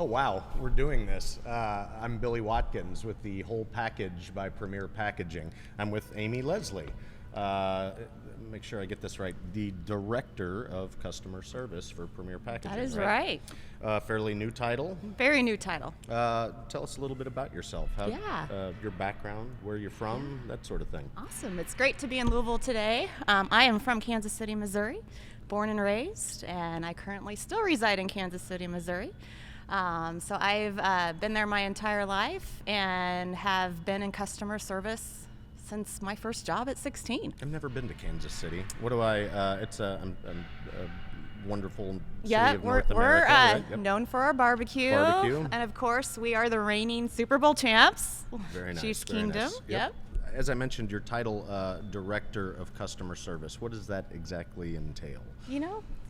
Oh wow, we're doing this. I'm Billy Watkins with the Whole Package by Premier Packaging. I'm with Amiee Leslie. Make sure I get this right. The Director of Customer Service for Premier Packaging. That is right. Fairly new title. Very new title. Tell us a little bit about yourself. Your background, where you're from, that sort of thing. Awesome. It's great to be in Louisville today. I am from Kansas City, Missouri, born and raised, and I currently still reside in Kansas City, Missouri. So I've been there my entire life and have been in customer service since my first job at 16. I've never been to Kansas City. What do I? It's a wonderful city of we're North America. Right? Yep. Known for our barbecue. And of course, we are the reigning Super Bowl champs. Very nice. Chiefs very Kingdom. Nice. Yep. As I mentioned, your title, Director of Customer Service. What does that exactly entail? You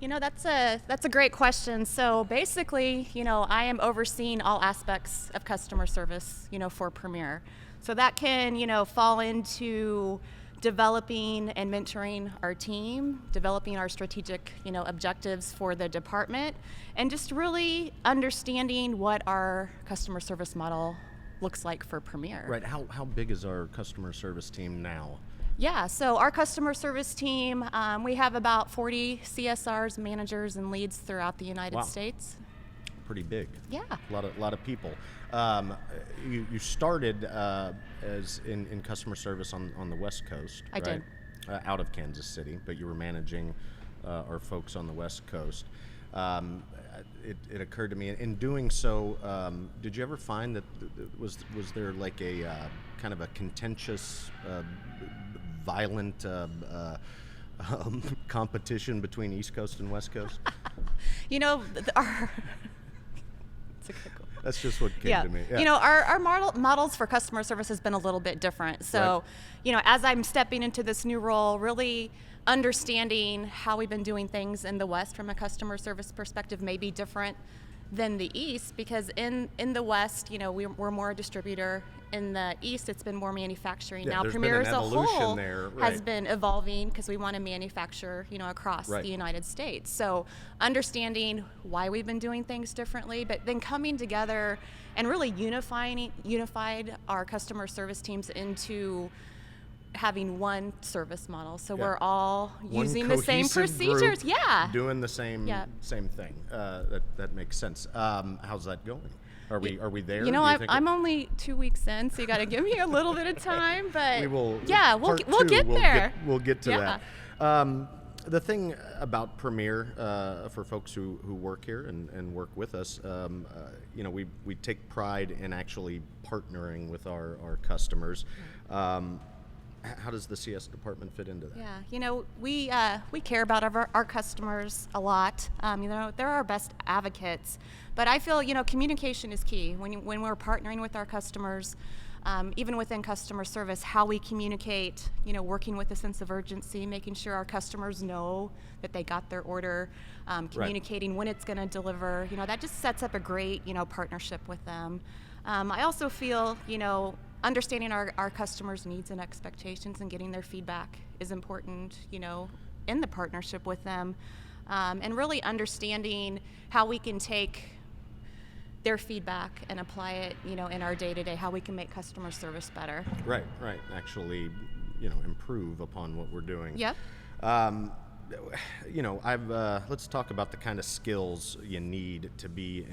know, that's a great question. So basically, I am overseeing all aspects of customer service, for Premier. So that can, fall into developing and mentoring our team, developing our strategic, objectives for the department, and just really understanding what our customer service model looks like for Premier. Right. How big is our customer service team now? Yeah, so our customer service team, we have about 40 CSRs, managers, and leads throughout the United States. Pretty big. Yeah. A lot of people. You started as in customer service on the West Coast, I did. Out of Kansas City, but you were managing our folks on the West Coast. It occurred to me, in doing so, did you ever find that was there like a kind of a contentious, violent competition between East Coast and West Coast? It's a good one. That's just what came to me. Yeah. Our models for customer service has been a little bit different. So, as I'm stepping into this new role, really understanding how we've been doing things in the West from a customer service perspective may be different than the East, because in the West, we're more a distributor. In the East, it's been more manufacturing. Now, Premier as a whole has been evolving because we want to manufacture, across the United States. So understanding why we've been doing things differently, but then coming together and really unified our customer service teams into having one service model. So we're all using the same procedures. Doing the same thing. That makes sense. How's that going? Are we there? I'm only 2 weeks in, so you got to give me a little bit of time. But we will. Yeah, we'll get there. We'll get to that. The thing about Premier, for folks who work here and work with us, we take pride in actually partnering with our customers. How does the CS department fit into that? Yeah, we care about our customers a lot. They're our best advocates, but I feel communication is key when we're partnering with our customers. Even within customer service, how we communicate, working with a sense of urgency, making sure our customers know that they got their order, communicating when it's going to deliver. That just sets up a great partnership with them. I also feel understanding our customers' needs and expectations and getting their feedback is important, in the partnership with them, and really understanding how we can take their feedback and apply it, in our day-to-day, how we can make customer service better. Right. Actually, improve upon what we're doing. Yep. Let's talk about the kind of skills you need to be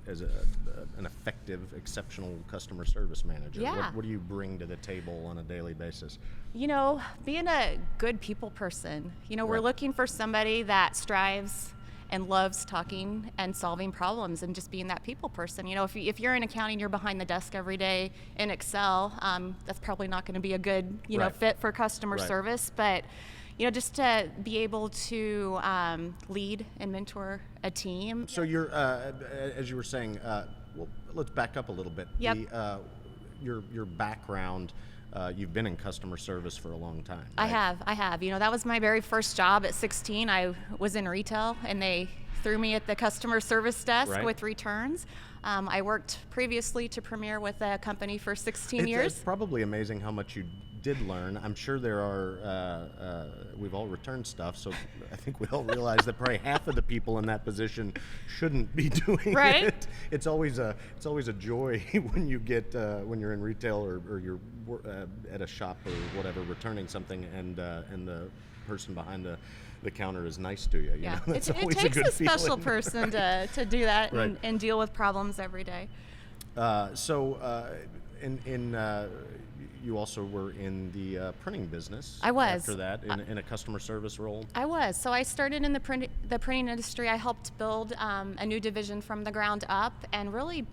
as an effective, exceptional customer service manager. Yeah. What do you bring to the table on a daily basis? Being a good people person. We're looking for somebody that strives and loves talking and solving problems and just being that people person. If you're in accounting, you're behind the desk every day in Excel, that's probably not going to be a good, fit for customer service. But just to be able to lead and mentor a team. So you're, as you were saying, let's back up a little bit. Yep. Your background, you've been in customer service for a long time. Right? I have. That was my very first job at 16. I was in retail, and they threw me at the customer service desk with returns. I worked previously to Premier with a company for 16 years. It's probably amazing how much you did learn. I'm sure there are. We've all returned stuff, so I think we all realize that probably half of the people in that position shouldn't be doing Right? it. It's always a joy when you get when you're in retail or you're at a shop or whatever returning something, and the person behind the counter is nice to you. Yeah, That's it always takes a good special feeling. person to do that Right. and deal with problems every day. You also were in the printing business. I was. After that, in a customer service role. I was. So I started in the printing industry. I helped build a new division from the ground up, and really,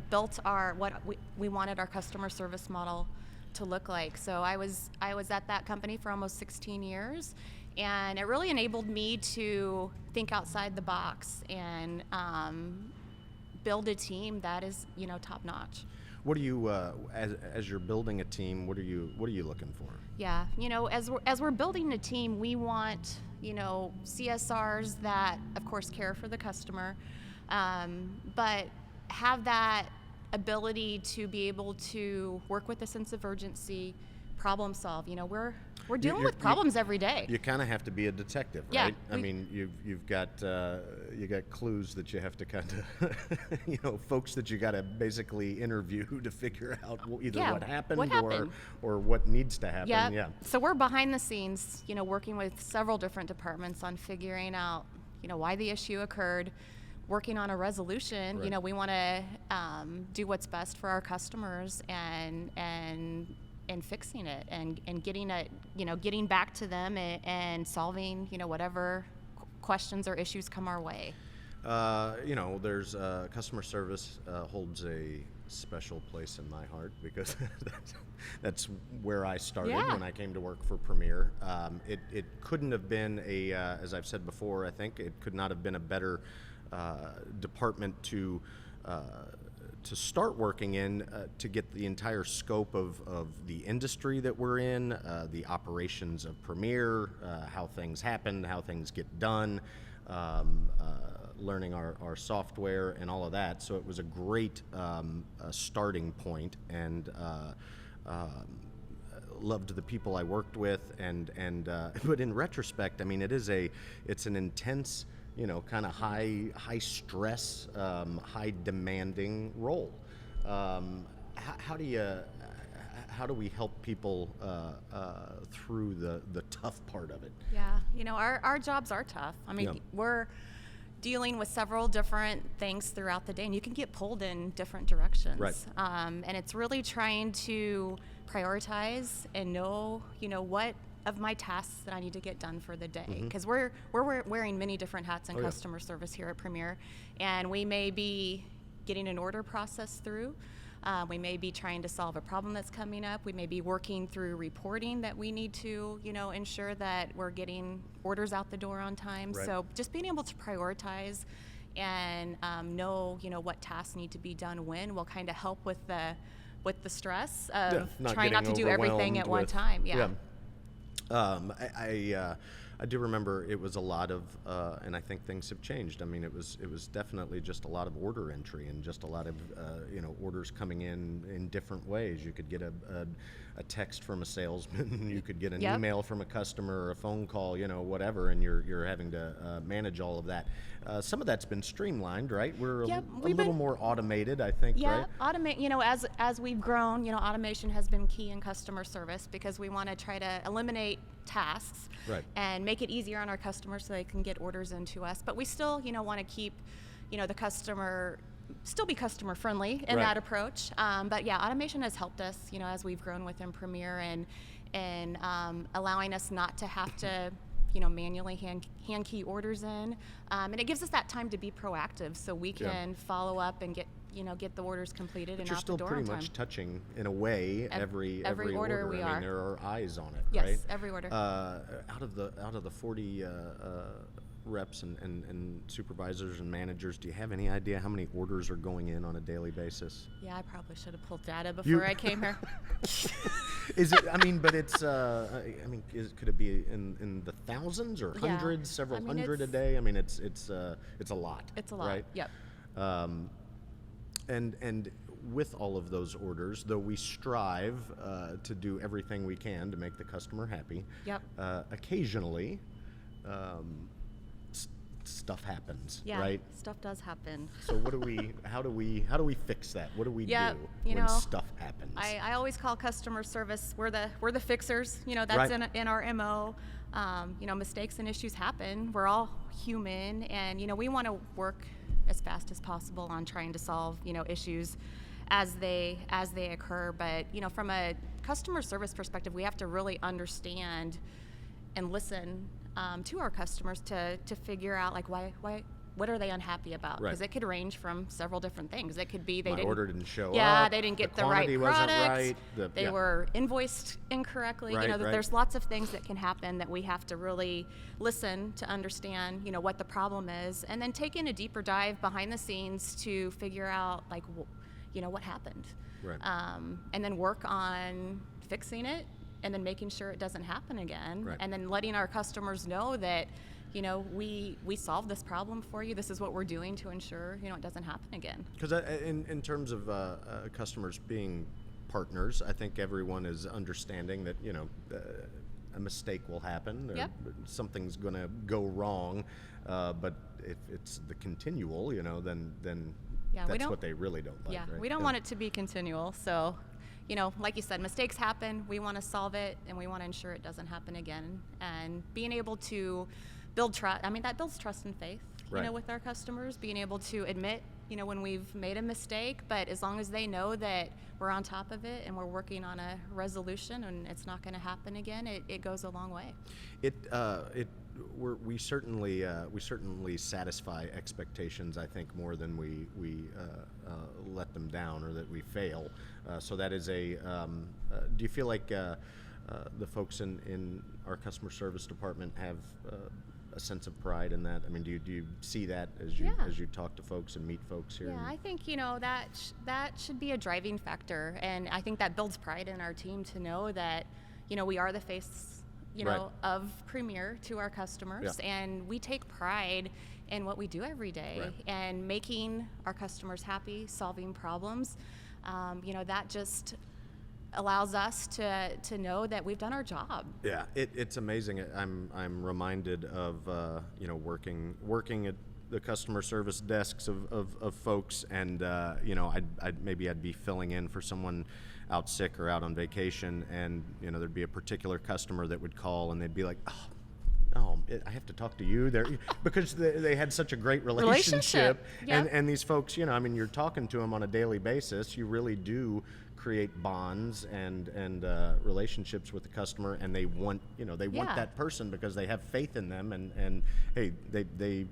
built what we wanted our customer service model to look like. So I was at that company for almost 16 years, and it really enabled me to think outside the box and build a team that is top notch. What are you as you're building a team? What are you looking for? Yeah, as we're building a team, we want CSRs that, of course, care for the customer, but have that ability to be able to work with a sense of urgency, problem solve. We're dealing with problems every day. You kind of have to be a detective, Yeah, right? I mean, you've got clues that you have to kind of, folks that you got to basically interview to figure out either what happened, or what needs to happen. Yep. Yeah. So we're behind the scenes, working with several different departments on figuring out, why the issue occurred, working on a resolution. Right. We want to do what's best for our customers and fixing it and getting it, getting back to them and solving, whatever questions or issues come our way. There's customer service holds a special place in my heart because that's where I started when I came to work for Premier. It couldn't have been as I've said before, I think it could not have been a better department to start working in, to get the entire scope of the industry that we're in, the operations of Premier, how things happen, how things get done, learning our software and all of that. So it was a great starting point, and loved the people I worked with, and but in retrospect, I mean, it's an intense, kind of high stress, high demanding role. How do we help people through the tough part of it? Yeah, our jobs are tough. I mean, we're dealing with several different things throughout the day, and you can get pulled in different directions. Right. And it's really trying to prioritize and know, what of my tasks that I need to get done for the day, because we're wearing many different hats in customer service here at Premier, and we may be getting an order process through. We may be trying to solve a problem that's coming up. We may be working through reporting that we need to, ensure that we're getting orders out the door on time. Right. So just being able to prioritize and know, what tasks need to be done when will kind of help with the stress of trying not to do everything at one time. Yeah. I do remember it was a lot of, and I think things have changed. I mean, it was definitely just a lot of order entry and just a lot of, orders coming in different ways. You could get a text from a salesman, you could get an email from a customer, or a phone call, whatever, and you're having to manage all of that. Some of that's been streamlined, right? We're a little more automated, I think, right? Automate. As we've grown, automation has been key in customer service because we want to try to eliminate tasks and make it easier on our customers so they can get orders into us. But we still, want to keep, the customer, still be customer friendly in that approach. But yeah, automation has helped us, as we've grown within Premier and allowing us not to have to, manually hand key orders in. And it gives us that time to be proactive so we can follow up and get the orders completed and out the door on time. But you're still pretty much touching, in a way, every order. We I are. mean, there are eyes on it, yes, right? Yes, every order. Out of the 40 reps and supervisors and managers, do you have any idea how many orders are going in on a daily basis? Yeah, I probably should have pulled data before I came here. Is it? I mean, but it's. Could it be in the thousands or hundreds, several hundred a day? I mean, it's a lot. It's a lot. Right? Yep. And with all of those orders, though we strive to do everything we can to make the customer happy. Yep. Occasionally, stuff happens, Yeah, right? stuff does happen. So how do we fix that? What do we Yeah, do you when know, stuff happens? I always call customer service, we're the fixers. That's Right. in our MO. Mistakes and issues happen. We're all human, and we want to work as fast as possible on trying to solve issues as they occur. But from a customer service perspective, we have to really understand and listen to our customers to figure out like why what are they unhappy about? Right. Because it could range from several different things. It could be My order didn't show yeah, up. they didn't get the quantity right wasn't product. right. They Yeah. were invoiced incorrectly. Right, right. There's lots of things that can happen that we have to really listen to understand, what the problem is, and then take in a deeper dive behind the scenes to figure out like, what happened. Right. And then work on fixing it, and then making sure it doesn't happen again, Right. and then letting our customers know that we solved this problem for you. This is what we're doing to ensure it doesn't happen again. Because in terms of customers being partners, I think everyone is understanding that a mistake will happen. Yep. Something's going to go wrong, but if it's the continual, then Yeah, we that's don't- what they really don't like. Yeah, right? we don't want it to be continual. So, like you said, mistakes happen. We want to solve it, and we want to ensure it doesn't happen again. And being able to build trust, that builds trust and faith, Right. with our customers. Being able to admit, when we've made a mistake, but as long as they know that we're on top of it and we're working on a resolution and it's not going to happen again, it goes a long way. We certainly satisfy expectations, I think, more than we let them down or that we fail. So that is do you feel like the folks in our customer service department have a sense of pride in that? Do you see that as you Yeah. as you talk to folks and meet folks here? Yeah, I think that should be a driving factor, and I think that builds pride in our team to know that we are the face Right. of Premier to our customers, Yeah. and we take pride in what we do every day, Right. and making our customers happy, solving problems. That just allows us to know that we've done our job. Yeah, it's amazing. I'm reminded of working at the customer service desks of folks, and I'd be filling in for someone out sick or out on vacation, and there'd be a particular customer that would call, and they'd be like, oh. No, I have to talk to you there because they had such a great relationship. Yep. And these folks, you're talking to them on a daily basis. You really do create bonds and relationships with the customer, and they want Yeah. that person because they have faith in them, and hey, they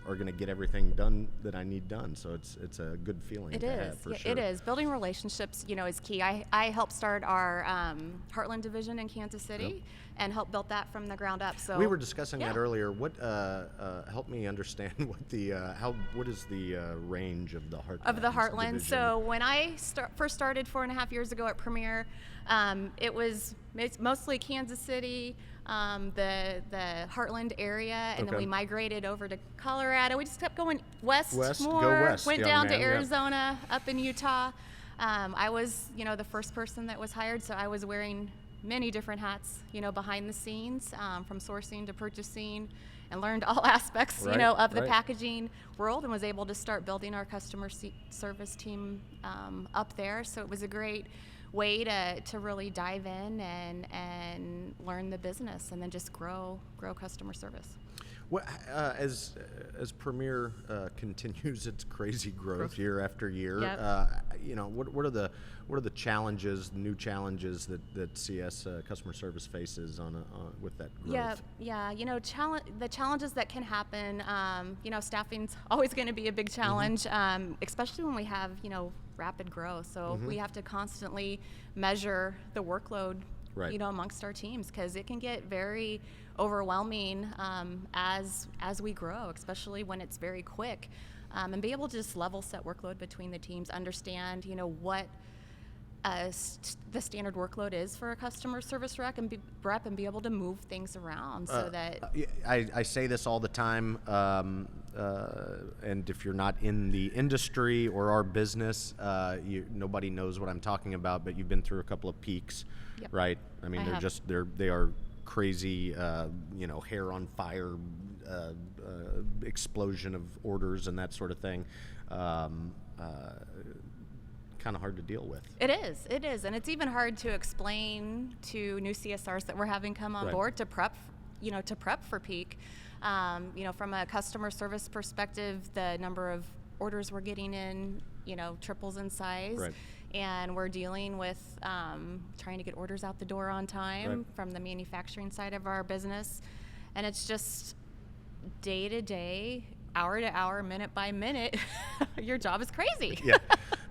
are going to get everything done that I need done. So it's a good feeling. It to is. have, for Yeah, sure. it is. Building relationships, is key. I helped start our Heartland division in Kansas City, Yep. and helped build that from the ground up. So We were discussing yeah. that earlier. What help me understand what is the range of the Heartland? Of the Heartland. division? So when I first started 4.5 years ago at Premier, it's mostly Kansas City, the Heartland area, and then Okay. we migrated over to Colorado. We just kept going west West, go more. west, Went young down man, to yeah. Arizona, up in Utah. I was, the first person that was hired, so I was wearing many different hats, behind the scenes, from sourcing to purchasing, and learned all aspects, Right, of the right. packaging world, and was able to start building our customer service team up there. So it was a great way to really dive in and learn the business, and then just grow customer service. What, as Premier continues its crazy growth year after year, Yep. what are the challenges, new challenges that CS customer service faces on with that growth? Yeah. The challenges that can happen. Staffing's always going to be a big challenge, especially when we have rapid growth. So we have to constantly measure the workload, Right. Amongst our teams, because it can get very overwhelming as we grow, especially when it's very quick. And be able to just level set workload between the teams, understand, the standard workload is for a customer service rep and be able to move things around so that I say this all the time, and if you're not in the industry or our business, nobody knows what I'm talking about, but you've been through a couple of peaks, Yep. right? I mean, they are crazy, hair on fire, explosion of orders and that sort of thing. Kind of hard to deal with. It is, and it's even hard to explain to new CSRs that we're having come on Right. board to prep for peak. From a customer service perspective, the number of orders we're getting in, triples in size, Right. and we're dealing with trying to get orders out the door on time Right. from the manufacturing side of our business, and it's just day to day, hour to hour, minute by minute. Your job is crazy. Yeah,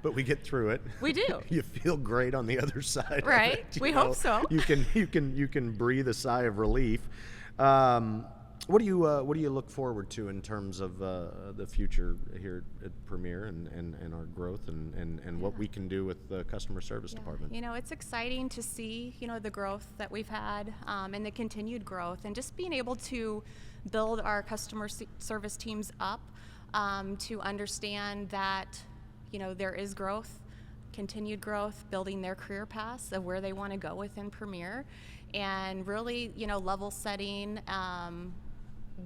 but we get through it. We do. You feel great on the other side. Right. Of it, We hope so. You can breathe a sigh of relief. What do you look forward to in terms of the future here at Premier and our growth and what we can do with the customer service department? It's exciting to see, the growth that we've had and the continued growth, and just being able to build our customer service teams up to understand that, there is growth, continued growth, building their career paths of where they want to go within Premier, and really, level setting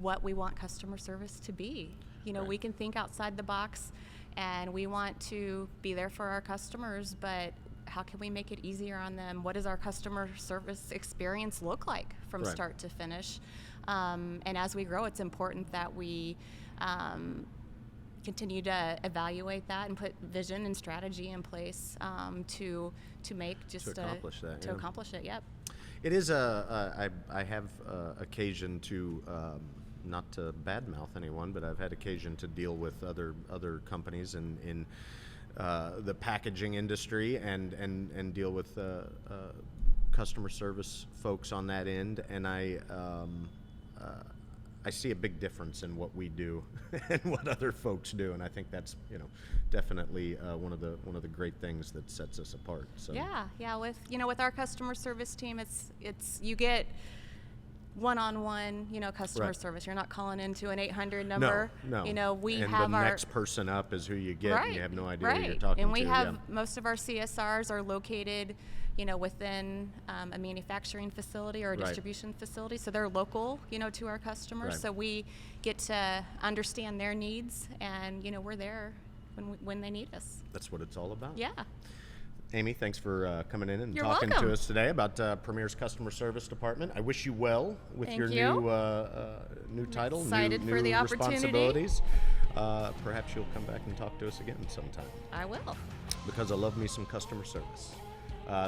what we want customer service to be. Right. We can think outside the box, and we want to be there for our customers, but how can we make it easier on them? What does our customer service experience look like from Right. start to finish? And as we grow, it's important that we continue to evaluate that and put vision and strategy in place to make just To accomplish that, to yeah. accomplish it. Yep. It is I have occasion to, not to badmouth anyone, but I've had occasion to deal with other companies in the packaging industry and deal with customer service folks on that end, and I see a big difference in what we do and what other folks do, and I think that's definitely one of the great things that sets us apart. So Yeah. With our customer service team, it's you get one-on-one, customer Right. service. You're not calling into an 800 number. No. We and have the our next person up is who you get, right, and you have no idea right. who you're talking and we to. have yeah. most of our CSRs are located, within a manufacturing facility or a Right. distribution facility, so they're local, to our customers. Right. So we get to understand their needs, and we're there when they need us. That's what it's all about. Yeah. Amy, thanks for coming in and You're talking welcome. to us today about Premier's customer service department. I wish you well with Thank your you. new title, excited new for the opportunity. responsibilities. Perhaps you'll come back and talk to us again sometime, I will. because I love me some customer service.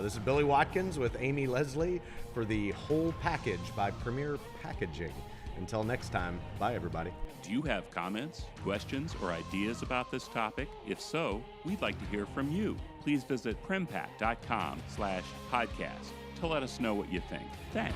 This is Billy Watkins with Amiee Leslie for the Whole Package by Premier Packaging. Until next time, bye everybody. Do you have comments, questions, or ideas about this topic? If so, we'd like to hear from you. Please visit prempack.com/podcast to let us know what you think. Thanks.